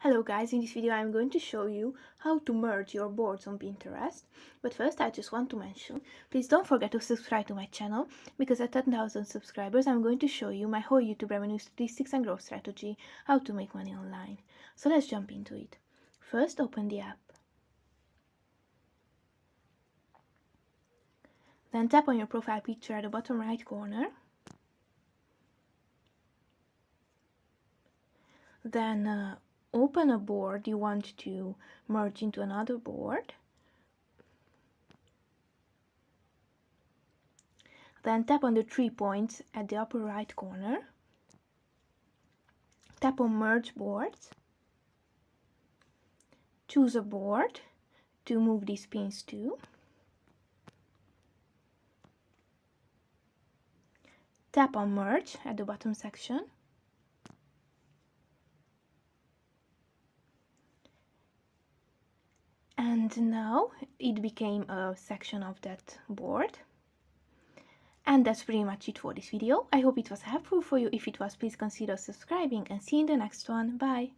Hello guys, in this video I'm going to show you how to merge your boards on Pinterest. But first I just want to mention, please don't forget to subscribe to my channel, because at 10,000 subscribers I'm going to show you my whole YouTube revenue statistics and growth strategy, how to make money online. So let's jump into it. First, open the app. Then tap on your profile picture at the bottom right corner. Then open a board you want to merge into another board. Then tap on the 3 points at the upper right corner. Tap on Merge Boards. Choose a board to move these pins to. Tap on Merge at the bottom section. And now it became a section of that board. And that's pretty much it for this video. I hope it was helpful for you. If it was, please consider subscribing and see you in the next one. Bye!